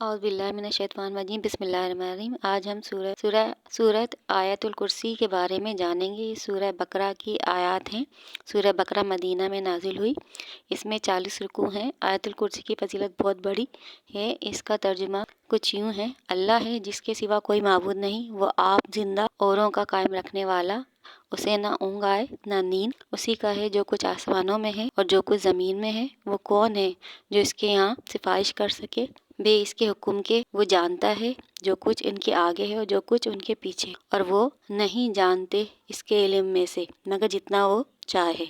اعوذ باللہ من الشیطان الرجیم، بسم اللہ الرحمن الرحیم۔ آج ہم سورۃ آیت الکرسی کے بارے میں جانیں گے۔ یہ سورہ بقرہ کی آیات ہیں۔ سورہ بقرہ مدینہ میں نازل ہوئی۔ اس میں 40 رکوع ہیں۔ آیت الکرسی کی فضیلت بہت بڑی ہے۔ اس کا ترجمہ کچھ یوں ہے: اللہ ہے جس کے سوا کوئی معبود نہیں، وہ آپ زندہ اوروں کا قائم رکھنے والا، اسے نہ اونگ آئے نہ نیند، اسی کا ہے جو کچھ آسمانوں میں ہے اور جو کچھ زمین میں ہے۔ وہ کون ہے جو اس کے یہاں سفارش کر سکے؟ بے اس کے حکم کے وہ جانتا ہے جو کچھ ان کے آگے ہے اور جو کچھ ان کے پیچھے، اور وہ نہیں جانتے اس کے علم میں سے مگر جتنا وہ چاہے۔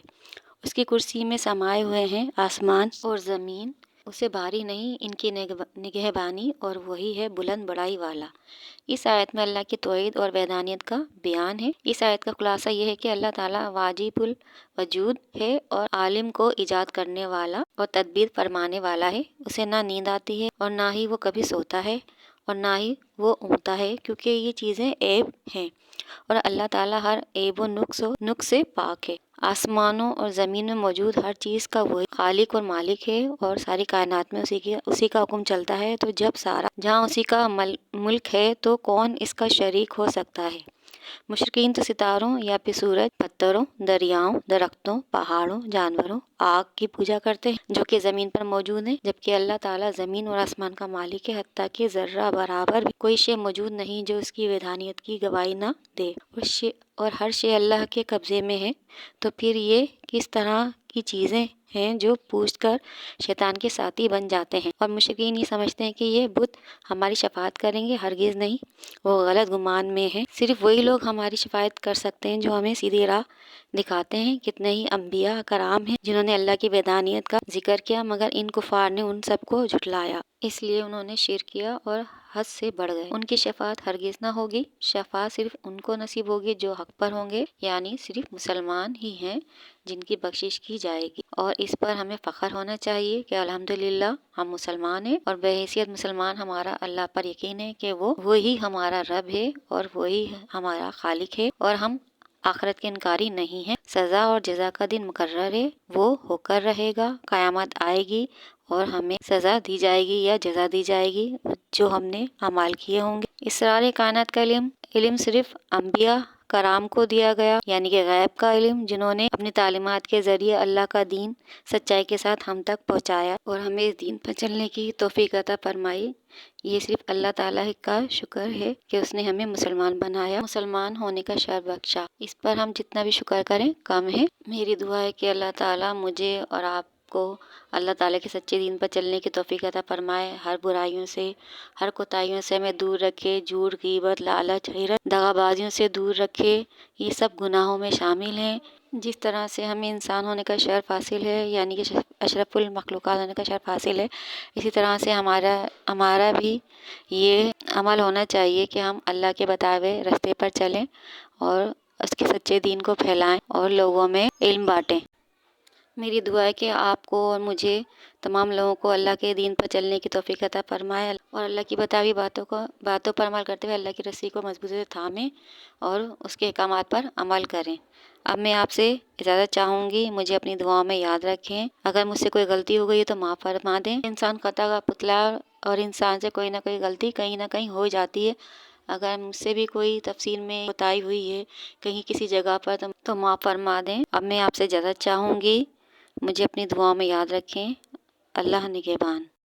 اس کی کرسی میں سمائے ہوئے ہیں آسمان اور زمین، اسے بھاری نہیں ان کی نگہبانی، اور وہی ہے بلند بڑائی والا۔ اس آیت میں اللہ کی توحید اور وحدانیت کا بیان ہے۔ اس آیت کا خلاصہ یہ ہے کہ اللہ تعالیٰ واجب الوجود ہے اور عالم کو ایجاد کرنے والا اور تدبیر فرمانے والا ہے۔ اسے نہ نیند آتی ہے اور نہ ہی وہ کبھی سوتا ہے اور نہ ہی وہ اونگتا ہے، کیونکہ یہ چیزیں عیب ہیں، اور اللہ تعالیٰ ہر عیب و نقص سے پاک ہے۔ آسمانوں اور زمین میں موجود ہر چیز کا وہی خالق اور مالک ہے، اور ساری کائنات میں اسی کا حکم چلتا ہے۔ تو جب سارا جہاں اسی کا ملک ہے تو کون اس کا شریک ہو سکتا ہے؟ مشرکین تو ستاروں یا پھر سورج، پتھروں، دریاؤں، درختوں، پہاڑوں، جانوروں، آگ کی پوجا کرتے ہیں جو کہ زمین پر موجود ہیں، جبکہ اللہ تعالیٰ زمین اور آسمان کا مالک ہے۔ حتیٰ کہ ذرہ برابر بھی کوئی شے موجود نہیں جو اس کی وحدانیت کی گواہی نہ دے، اور ہر شے اللہ کے قبضے میں ہے۔ تو پھر یہ کس طرح کی چیزیں ہیں جو پوچھ کر شیطان کے ساتھی بن جاتے ہیں؟ اور مشرکین یہ سمجھتے ہیں کہ یہ بت ہماری شفاعت کریں گے، ہرگز نہیں، وہ غلط گمان میں ہے۔ صرف وہی لوگ ہماری شفاعت کر سکتے ہیں جو ہمیں سیدھی راہ دکھاتے ہیں۔ کتنے ہی انبیاء کرام ہیں جنہوں نے اللہ کی وحدانیت کا ذکر کیا، مگر ان کفار نے ان سب کو جھٹلایا، اس لیے انہوں نے شرک کیا اور حد سے بڑھ گئے۔ ان کی شفاعت ہرگز نہ ہوگی۔ شفاعت صرف ان کو نصیب ہوگی جو حق پر ہوں گے، یعنی صرف مسلمان ہی ہیں جن کی بخشش کی جائے گی۔ اور اس پر ہمیں فخر ہونا چاہیے کہ الحمدللہ ہم مسلمان ہیں، اور بحیثیت مسلمان ہمارا اللہ پر یقین ہے کہ وہی ہمارا رب ہے اور وہی ہمارا خالق ہے، اور ہم آخرت کے انکاری نہیں ہیں۔ سزا اور جزا کا دن مقرر ہے، وہ ہو کر رہے گا۔ قیامت آئے گی اور ہمیں سزا دی جائے گی یا جزا دی جائے گی جو ہم نے اعمال کیے ہوں گے۔ اسرار کائنات کا علم صرف انبیاء کرام کو دیا گیا، یعنی کہ غیب کا علم، جنہوں نے اپنی تعلیمات کے ذریعے اللہ کا دین سچائی کے ساتھ ہم تک پہنچایا اور ہمیں اس دین پر چلنے کی توفیق عطا فرمائی۔ یہ صرف اللہ تعالیٰ کا شکر ہے کہ اس نے ہمیں مسلمان بنایا، مسلمان ہونے کا شرف بخشا۔ اس پر ہم جتنا بھی شکر کریں کم ہے۔ میری دعا ہے کہ اللہ تعالیٰ مجھے اور آپ کو اللہ تعالیٰ کے سچے دین پر چلنے کی توفیق عطا فرمائے، ہر برائیوں سے، ہر کوتاہیوں سے ہمیں دور رکھے، جھوٹ، غیبت، لالچ، حیرت، دغا بازیوں سے دور رکھے۔ یہ سب گناہوں میں شامل ہیں۔ جس طرح سے ہمیں انسان ہونے کا شرف حاصل ہے، یعنی کہ اشرف المخلوقات ہونے کا شرف حاصل ہے، اسی طرح سے ہمارا بھی یہ عمل ہونا چاہیے کہ ہم اللہ کے بتائے ہوئے راستے پر چلیں اور اس کے سچے دین کو پھیلائیں اور لوگوں میں علم بانٹیں۔ میری دعا ہے کہ آپ کو اور مجھے، تمام لوگوں کو اللہ کے دین پر چلنے کی توفیق عطا فرمائے، اور اللہ کی بتائی باتوں پر عمل کرتے ہوئے اللہ کی رسی کو مضبوطی سے تھامیں اور اس کے احکامات پر عمل کریں۔ اب میں آپ سے اجازت چاہوں گی، مجھے اپنی دعاؤں میں یاد رکھیں۔ اگر مجھ سے کوئی غلطی ہو گئی ہے تو معاف فرما دیں۔ انسان خطا کا پتلا، اور انسان سے کوئی نہ کوئی غلطی کہیں نہ کہیں ہو جاتی ہے۔ اگر مجھ سے بھی کوئی تفصیل میں کوتاہی ہوئی ہے کہیں کسی جگہ پر تو معاف فرما دیں۔ اب میں آپ سے اجازت چاہوں گی، مجھے اپنی دعاؤں میں یاد رکھیں۔ اللہ نگہبان۔